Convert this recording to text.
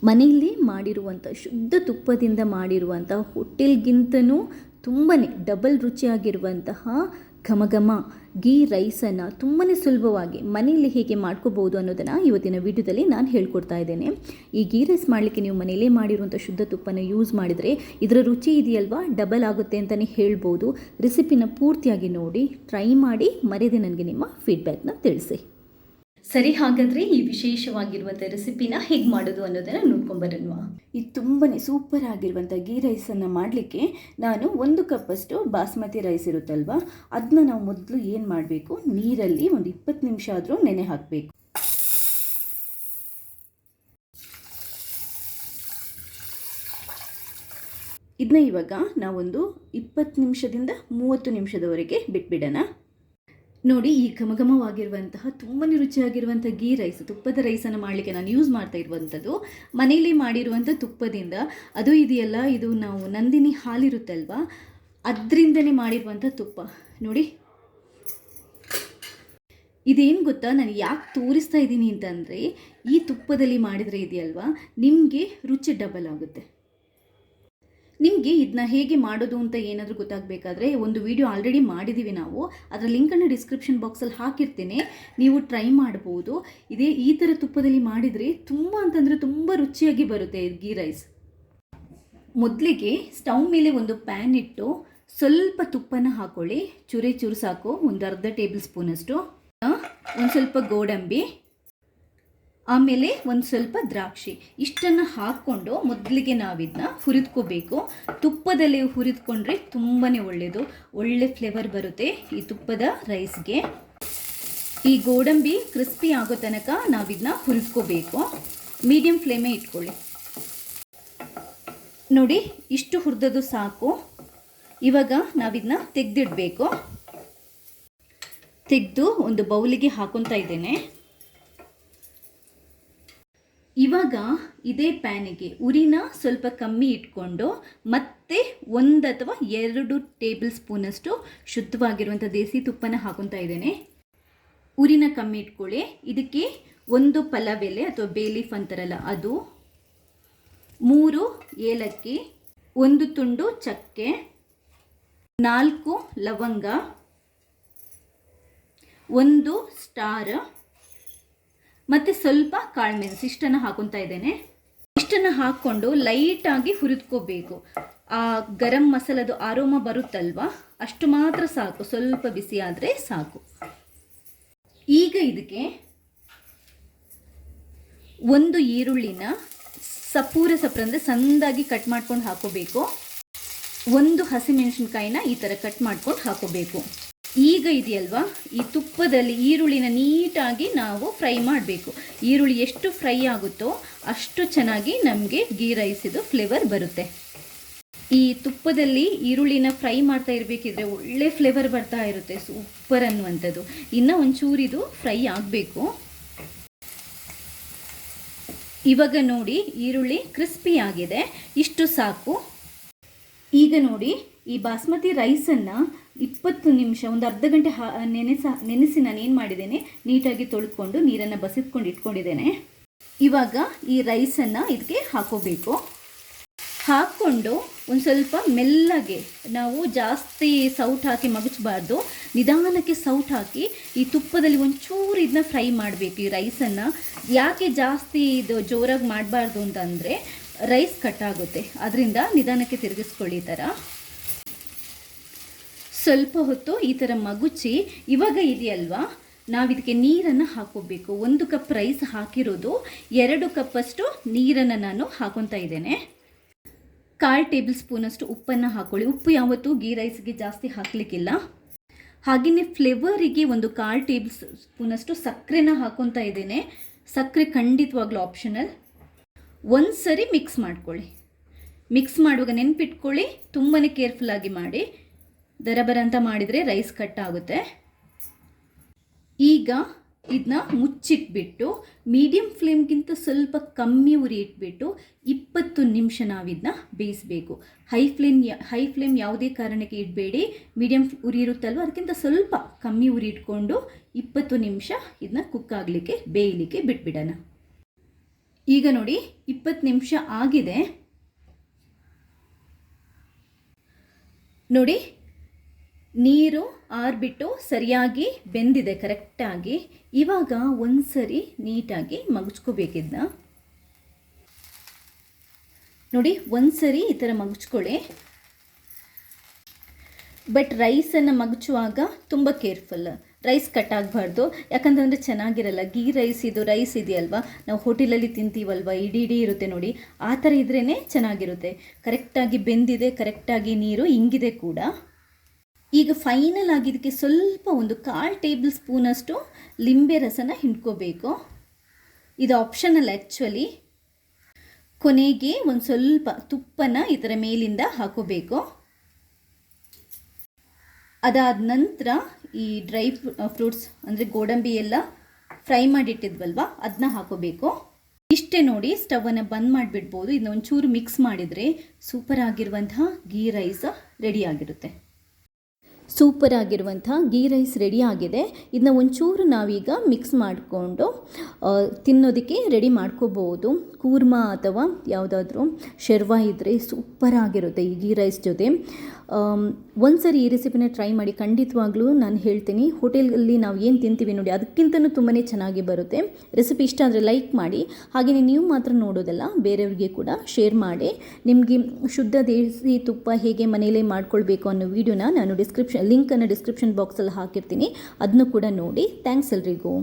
ಮನೆಯಲ್ಲಿ ಮಾಡಿರುವಂಥ ಶುದ್ಧ ತುಪ್ಪದಿಂದ ಮಾಡಿರುವಂಥ ಹೋಟೆಲ್ಗಿಂತನೂ ತುಂಬಾ ಡಬಲ್ ರುಚಿಯಾಗಿರುವಂತಹ ಘಮಘಮ ಗೀ ರೈಸನ್ನು ತುಂಬಾ ಸುಲಭವಾಗಿ ಮನೆಯಲ್ಲಿ ಹೇಗೆ ಮಾಡ್ಕೋಬೋದು ಅನ್ನೋದನ್ನು ಇವತ್ತಿನ ವಿಡಿಯೋದಲ್ಲಿ ನಾನು ಹೇಳ್ಕೊಡ್ತಾ ಇದ್ದೇನೆ. ಈ ಗೀ ರೈಸ್ ಮಾಡಲಿಕ್ಕೆ ನೀವು ಮನೆಯಲ್ಲೇ ಮಾಡಿರುವಂಥ ಶುದ್ಧ ತುಪ್ಪನ ಯೂಸ್ ಮಾಡಿದರೆ ಇದರ ರುಚಿ ಇದೆಯಲ್ವಾ ಡಬಲ್ ಆಗುತ್ತೆ ಅಂತಲೇ ಹೇಳ್ಬೋದು. ರೆಸಿಪಿನ ಪೂರ್ತಿಯಾಗಿ ನೋಡಿ, ಟ್ರೈ ಮಾಡಿ, ಮರೆಯದೆ ನನಗೆ ನಿಮ್ಮ ಫೀಡ್ಬ್ಯಾಕ್ನ ತಿಳಿಸಿ. ಸರಿ, ಹಾಗಾದರೆ ಈ ವಿಶೇಷವಾಗಿರುವಂಥ ರೆಸಿಪಿನ ಹೇಗೆ ಮಾಡೋದು ಅನ್ನೋದನ್ನು ನೋಡ್ಕೊಂಬರೋಣ. ಇದು ತುಂಬಾ ಸೂಪರ್ ಆಗಿರುವಂಥ ಗೀ ರೈಸನ್ನು ಮಾಡಲಿಕ್ಕೆ ನಾನು 1 ಕಪ್ಪಷ್ಟು ಬಾಸ್ಮತಿ ರೈಸ್ ಇರುತ್ತಲ್ವ, ಅದನ್ನ ನಾವು ಮೊದಲು ಏನು ಮಾಡಬೇಕು, ನೀರಲ್ಲಿ ಒಂದು 20 ನಿಮಿಷ ಆದರೂ ನೆನೆ ಹಾಕಬೇಕು. ಇದನ್ನ ಇವಾಗ ನಾವೊಂದು 20 ನಿಮಿಷದಿಂದ 30 ನಿಮಿಷದವರೆಗೆ ಬಿಟ್ಬಿಡೋಣ. ನೋಡಿ, ಈ ಘಮಘಮವಾಗಿರುವಂತಹ ತುಂಬಾ ರುಚಿಯಾಗಿರುವಂಥ ಗೀ ರೈಸ್, ತುಪ್ಪದ ರೈಸನ್ನು ಮಾಡಲಿಕ್ಕೆ ನಾನು ಯೂಸ್ ಮಾಡ್ತಾ ಇರುವಂಥದ್ದು ಮನೆಯಲ್ಲಿ ಮಾಡಿರುವಂಥ ತುಪ್ಪದಿಂದ. ಅದು ಇದೆಯಲ್ಲ, ಇದು ನಾವು ನಂದಿನಿ ಹಾಲಿರುತ್ತಲ್ವ ಅದರಿಂದನೇ ಮಾಡಿರುವಂಥ ತುಪ್ಪ. ನೋಡಿ, ಇದೇನು ಗೊತ್ತಾ, ನಾನು ಯಾಕೆ ತೋರಿಸ್ತಾ ಇದ್ದೀನಿ ಅಂತಂದರೆ, ಈ ತುಪ್ಪದಲ್ಲಿ ಮಾಡಿದರೆ ಇದೆಯಲ್ವಾ ನಿಮಗೆ ರುಚಿ ಡಬಲ್ ಆಗುತ್ತೆ. ನಿಮಗೆ ಇದನ್ನ ಹೇಗೆ ಮಾಡೋದು ಅಂತ ಏನಾದರೂ ಗೊತ್ತಾಗಬೇಕಾದ್ರೆ ಒಂದು ವಿಡಿಯೋ ಆಲ್ರೆಡಿ ಮಾಡಿದ್ದೀವಿ ನಾವು, ಅದರ ಲಿಂಕನ್ನು ಡಿಸ್ಕ್ರಿಪ್ಷನ್ ಬಾಕ್ಸಲ್ಲಿ ಹಾಕಿರ್ತೀನಿ, ನೀವು ಟ್ರೈ ಮಾಡ್ಬೋದು. ಈ ಥರ ತುಪ್ಪದಲ್ಲಿ ಮಾಡಿದರೆ ತುಂಬ ರುಚಿಯಾಗಿ ಬರುತ್ತೆ ಗೀ ರೈಸ್. ಮೊದಲಿಗೆ ಸ್ಟವ್ ಮೇಲೆ ಒಂದು ಪ್ಯಾನ್ ಇಟ್ಟು ಸ್ವಲ್ಪ ತುಪ್ಪನ ಹಾಕ್ಕೊಳ್ಳಿ. ಚೂರು ಸಾಕು, ಒಂದು ಅರ್ಧ ಟೇಬಲ್ ಸ್ಪೂನಷ್ಟು. ಒಂದು ಸ್ವಲ್ಪ ಗೋಡಂಬಿ, ಆಮೇಲೆ ಒಂದು ಸ್ವಲ್ಪ ದ್ರಾಕ್ಷಿ, ಇಷ್ಟನ್ನು ಹಾಕ್ಕೊಂಡು ಮೊದಲಿಗೆ ನಾವಿದನ್ನ ಹುರಿದ್ಕೋಬೇಕು. ತುಪ್ಪದಲ್ಲಿ ಹುರಿದ್ಕೊಂಡ್ರೆ ತುಂಬಾ ಒಳ್ಳೆಯದು, ಒಳ್ಳೆ ಫ್ಲೇವರ್ ಬರುತ್ತೆ ಈ ತುಪ್ಪದ ರೈಸ್ಗೆ. ಈ ಗೋಡಂಬಿ ಕ್ರಿಸ್ಪಿ ಆಗೋ ತನಕ ನಾವಿದನ್ನ ಹುರಿದ್ಕೋಬೇಕು. ಮೀಡಿಯಂ ಫ್ಲೇಮೇ ಇಟ್ಕೊಳ್ಳಿ. ನೋಡಿ, ಇಷ್ಟು ಹುರಿದದು ಸಾಕು. ಇವಾಗ ನಾವಿದನ್ನ ತೆಗೆದಿಡಬೇಕು. ತೆಗೆದು ಒಂದು ಬೌಲಿಗೆ ಹಾಕೊತಾ ಇದ್ದೇನೆ. ಇವಾಗ ಇದೇ ಪ್ಯಾನಿಗೆ ಉರಿನ ಸ್ವಲ್ಪ ಕಮ್ಮಿ ಇಟ್ಕೊಂಡು ಮತ್ತೆ 1 ಅಥವಾ 2 ಟೇಬಲ್ ಸ್ಪೂನಷ್ಟು ಶುದ್ಧವಾಗಿರುವಂಥ ದೇಸಿ ತುಪ್ಪನ ಹಾಕೊತಾ ಇದ್ದೇನೆ. ಉರಿನ ಕಮ್ಮಿ ಇಟ್ಕೊಳ್ಳಿ. ಇದಕ್ಕೆ 1 ಪಲಾವ್ ಎಲೆ ಅಥವಾ ಬೇ ಲೀಫ್ ಅಂತಾರಲ್ಲ ಅದು, 3 ಏಲಕ್ಕಿ, 1 ತುಂಡು ಚಕ್ಕೆ, 4 ಲವಂಗ, 1 ಸ್ಟಾರ್ ಮತ್ತು ಸ್ವಲ್ಪ ಕಾಳುಮೆಣಸು, ಇಷ್ಟನ್ನು ಹಾಕೊತಾ ಇದ್ದೇನೆ. ಇಷ್ಟನ್ನು ಹಾಕ್ಕೊಂಡು ಲೈಟಾಗಿ ಹುರಿದ್ಕೋಬೇಕು. ಆ ಗರಂ ಮಸಾಲದು ಆರೋಮ ಬರುತ್ತಲ್ವ, ಅಷ್ಟು ಮಾತ್ರ ಸಾಕು, ಸ್ವಲ್ಪ ಬಿಸಿ ಆದರೆ ಸಾಕು. ಈಗ ಇದಕ್ಕೆ 1 ಈರುಳ್ಳಿನ ಸಪೂರ ಸಣ್ಣದಾಗಿ ಕಟ್ ಮಾಡ್ಕೊಂಡು ಹಾಕೋಬೇಕು. 1 ಹಸಿಮೆಣಸಿನ್ಕಾಯಿನ ಈ ಥರ ಕಟ್ ಮಾಡ್ಕೊಂಡು ಹಾಕೋಬೇಕು. ಈಗ ಇದೆಯಲ್ವಾ, ಈ ತುಪ್ಪದಲ್ಲಿ ಈರುಳ್ಳಿನ ನೀಟಾಗಿ ನಾವು ಫ್ರೈ ಮಾಡಬೇಕು. ಈರುಳ್ಳಿ ಎಷ್ಟು ಫ್ರೈ ಆಗುತ್ತೋ ಅಷ್ಟು ಚೆನ್ನಾಗಿ ನಮಗೆ ಗೀ ರೈಸಿದು ಫ್ಲೇವರ್ ಬರುತ್ತೆ. ಈ ತುಪ್ಪದಲ್ಲಿ ಈರುಳ್ಳಿನ ಫ್ರೈ ಮಾಡ್ತಾ ಇರಬೇಕಿದ್ರೆ ಒಳ್ಳೆ ಫ್ಲೇವರ್ ಬರ್ತಾ ಇರುತ್ತೆ, ಸೂಪರ್ ಅನ್ನುವಂಥದ್ದು. ಇನ್ನು ಒಂಚೂರಿದು ಫ್ರೈ ಆಗಬೇಕು. ಇವಾಗ ನೋಡಿ, ಈರುಳ್ಳಿ ಕ್ರಿಸ್ಪಿ ಆಗಿದೆ, ಇಷ್ಟು ಸಾಕು. ಈಗ ನೋಡಿ, ಈ ಬಾಸ್ಮತಿ ರೈಸನ್ನು 20 ನಿಮಿಷ, ಒಂದು ಅರ್ಧ ಗಂಟೆ ನೆನೆಸಿ ನಾನು ಏನು ಮಾಡಿದ್ದೇನೆ, ನೀಟಾಗಿ ತೊಳೆದುಕೊಂಡು ನೀರನ್ನು ಬಸಿದ್ಕೊಂಡು ಇಟ್ಕೊಂಡಿದ್ದೇನೆ. ಇವಾಗ ಈ ರೈಸನ್ನು ಇದಕ್ಕೆ ಹಾಕೋಬೇಕು. ಹಾಕ್ಕೊಂಡು ಒಂದು ಸ್ವಲ್ಪ ಮೆಲ್ಲಗೆ, ನಾವು ಜಾಸ್ತಿ ಸೌಟ್ ಹಾಕಿ ಮಗಚಬಾರ್ದು, ನಿಧಾನಕ್ಕೆ ಸೌಟ್ ಹಾಕಿ ಈ ತುಪ್ಪದಲ್ಲಿ ಒಂಚೂರು ಇದನ್ನ ಫ್ರೈ ಮಾಡಬೇಕು ಈ ರೈಸನ್ನು. ಯಾಕೆ ಜಾಸ್ತಿ ಇದು ಜೋರಾಗಿ ಮಾಡಬಾರ್ದು ಅಂತಂದರೆ ರೈಸ್ ಕಟ್ಟಾಗುತ್ತೆ, ಅದರಿಂದ ನಿಧಾನಕ್ಕೆ ತಿರುಗಿಸ್ಕೊಳ್ಳಿ. ಈ ಥರ ಸ್ವಲ್ಪ ಹೊತ್ತು ಈ ಥರ ಮಗುಚಿ, ಇವಾಗ ಇದೆಯಲ್ವಾ ನಾವಿದಕ್ಕೆ ನೀರನ್ನು ಹಾಕೋಬೇಕು. 1 ಕಪ್ ರೈಸ್ ಹಾಕಿರೋದು 2 ಕಪ್ಪಷ್ಟು ನೀರನ್ನು ನಾನು ಹಾಕೊತಾ ಇದ್ದೇನೆ. 1/4 ಟೇಬಲ್ ಸ್ಪೂನಷ್ಟು ಉಪ್ಪನ್ನು ಹಾಕ್ಕೊಳ್ಳಿ. ಉಪ್ಪು ಯಾವತ್ತೂ ಗೀ ರೈಸ್ಗೆ ಜಾಸ್ತಿ ಹಾಕಲಿಕ್ಕಿಲ್ಲ. ಹಾಗೆಯೇ ಫ್ಲೇವರಿಗೆ 1/4 ಟೇಬಲ್ ಸ್ಪೂನಷ್ಟು ಸಕ್ಕರೆನ ಹಾಕೊತಾ ಇದ್ದೇನೆ. ಸಕ್ಕರೆ ಖಂಡಿತವಾಗ್ಲೂ ಆಪ್ಷನಲ್. ಒಂದು ಸರಿ ಮಿಕ್ಸ್ ಮಾಡ್ಕೊಳ್ಳಿ. ಮಿಕ್ಸ್ ಮಾಡುವಾಗ ನೆನಪಿಟ್ಕೊಳ್ಳಿ, ತುಂಬಾ ಕೇರ್ಫುಲ್ಲಾಗಿ ಮಾಡಿ, ದರಬರ ಅಂತ ಮಾಡಿದರೆ ರೈಸ್ ಕಟ್ ಆಗುತ್ತೆ. ಈಗ ಇದನ್ನ ಮುಚ್ಚಿಟ್ಬಿಟ್ಟು ಮೀಡಿಯಂ ಫ್ಲೇಮ್ಗಿಂತ ಸ್ವಲ್ಪ ಕಮ್ಮಿ ಉರಿ ಇಟ್ಬಿಟ್ಟು 20 ನಿಮಿಷ ನಾವಿದನ್ನ ಬೇಯಿಸಬೇಕು. ಹೈ ಫ್ಲೇಮ್ ಯಾವುದೇ ಕಾರಣಕ್ಕೆ ಇಡಬೇಡಿ. ಮೀಡಿಯಂ ಉರಿ ಇರುತ್ತಲ್ವ, ಅದಕ್ಕಿಂತ ಸ್ವಲ್ಪ ಕಮ್ಮಿ ಉರಿ ಇಟ್ಕೊಂಡು 20 ನಿಮಿಷ ಇದನ್ನ ಕುಕ್ ಆಗಲಿಕ್ಕೆ ಬೇಯಲಿಕ್ಕೆ ಬಿಟ್ಬಿಡೋಣ. ಈಗ ನೋಡಿ 20 ನಿಮಿಷ ಆಗಿದೆ. ನೋಡಿ ನೀರು ಆರ್ಬಿಟ್ಟು ಸರಿಯಾಗಿ ಬೆಂದಿದೆ ಕರೆಕ್ಟಾಗಿ. ಇವಾಗ ಒಂದ್ಸರಿ ನೀಟಾಗಿ ಮಗುಚ್ಕೋಬೇಕಿದ್ನ. ನೋಡಿ ಒಂದ್ಸರಿ ಈ ಥರ ಮಗುಚ್ಕೊಳ್ಳಿ. ಬಟ್ ರೈಸನ್ನು ಮಗುಚುವಾಗ ತುಂಬ ಕೇರ್ಫುಲ್, ರೈಸ್ ಕಟ್ ಆಗಬಾರ್ದು. ಯಾಕಂತಂದರೆ ಚೆನ್ನಾಗಿರಲ್ಲ. ಗೀ ರೈಸ್ ಇದು ರೈಸ್ ಇದೆಯಲ್ವಾ, ನಾವು ಹೋಟೆಲಲ್ಲಿ ತಿಂತೀವಲ್ವ, ಇಡೀ ಇರುತ್ತೆ ನೋಡಿ, ಆ ಥರ ಇದ್ರೇ ಚೆನ್ನಾಗಿರುತ್ತೆ. ಕರೆಕ್ಟಾಗಿ ಬೆಂದಿದೆ, ಕರೆಕ್ಟಾಗಿ ನೀರು ಇಂಗಿದೆ ಕೂಡ. ಈಗ ಫೈನಲ್ ಆಗಿದ್ದಕ್ಕೆ ಸ್ವಲ್ಪ ಒಂದು 1/4 ಟೇಬಲ್ ಸ್ಪೂನಷ್ಟು ಲಿಂಬೆ ರಸನ ಹಿಂಡ್ಕೋಬೇಕು. ಇದು ಆಪ್ಷನಲ್ ಆ್ಯಕ್ಚುಲಿ. ಕೊನೆಗೆ ಒಂದು ಸ್ವಲ್ಪ ತುಪ್ಪನ ಈ ಥರ ಮೇಲಿಂದ ಹಾಕೋಬೇಕು. ಅದಾದ ನಂತರ ಈ ಡ್ರೈ ಫ್ರೂಟ್ಸ್ ಅಂದರೆ ಗೋಡಂಬಿ ಎಲ್ಲ ಫ್ರೈ ಮಾಡಿಟ್ಟಿದ್ವಲ್ವ ಅದನ್ನ ಹಾಕೋಬೇಕು. ಇಷ್ಟೇ ನೋಡಿ, ಸ್ಟವನ್ನು ಬಂದ್ ಮಾಡಿಬಿಡ್ಬೋದು. ಇದನ್ನ ಒಂಚೂರು ಮಿಕ್ಸ್ ಮಾಡಿದರೆ ಸೂಪರ್ ಆಗಿರುವಂತಹ ಗೀ ರೈಸ್ ರೆಡಿ ಆಗಿರುತ್ತೆ. ಸೂಪರ್ ಆಗಿರುವಂಥ ಗೀ ರೈಸ್ ರೆಡಿ ಆಗಿದೆ. ಇದನ್ನ ಒಂಚೂರು ನಾವೀಗ ಮಿಕ್ಸ್ ಮಾಡಿಕೊಂಡು ತಿನ್ನೋದಕ್ಕೆ ರೆಡಿ ಮಾಡ್ಕೋಬೋದು. ಕೂರ್ಮಾ ಅಥವಾ ಯಾವುದಾದ್ರೂ ಶರ್ವಾ ಇದ್ದರೆ ಸೂಪರ್ ಆಗಿರುತ್ತೆ ಈ ಗೀ ರೈಸ್ ಜೊತೆ. ಒಂದ್ಸರಿ ಈ ರೆಸಿಪಿನ ಟ್ರೈ ಮಾಡಿ, ಖಂಡಿತವಾಗ್ಲೂ ನಾನು ಹೇಳ್ತೀನಿ. ಹೋಟೆಲಲ್ಲಿ ನಾವು ಏನು ತಿಂತೀವಿ ನೋಡಿ ಅದಕ್ಕಿಂತಲೂ ತುಂಬಾ ಚೆನ್ನಾಗಿ ಬರುತ್ತೆ. ರೆಸಿಪಿ ಇಷ್ಟ ಆದರೆ ಲೈಕ್ ಮಾಡಿ. ಹಾಗೆಯೇ ನೀವು ಮಾತ್ರ ನೋಡೋದಲ್ಲ, ಬೇರೆಯವ್ರಿಗೆ ಕೂಡ ಶೇರ್ ಮಾಡಿ. ನಿಮಗೆ ಶುದ್ಧ ದೇಸಿ ತುಪ್ಪ ಹೇಗೆ ಮನೆಯಲ್ಲೇ ಮಾಡ್ಕೊಳ್ಬೇಕು ಅನ್ನೋ ವಿಡಿಯೋನ ನಾನು ಲಿಂಕನ್ನು ಡಿಸ್ಕ್ರಿಪ್ಷನ್ ಬಾಕ್ಸಲ್ಲಿ ಹಾಕಿರ್ತೀನಿ, ಅದನ್ನು ಕೂಡ ನೋಡಿ. ಥ್ಯಾಂಕ್ಸ್ ಎಲ್ರಿಗೂ.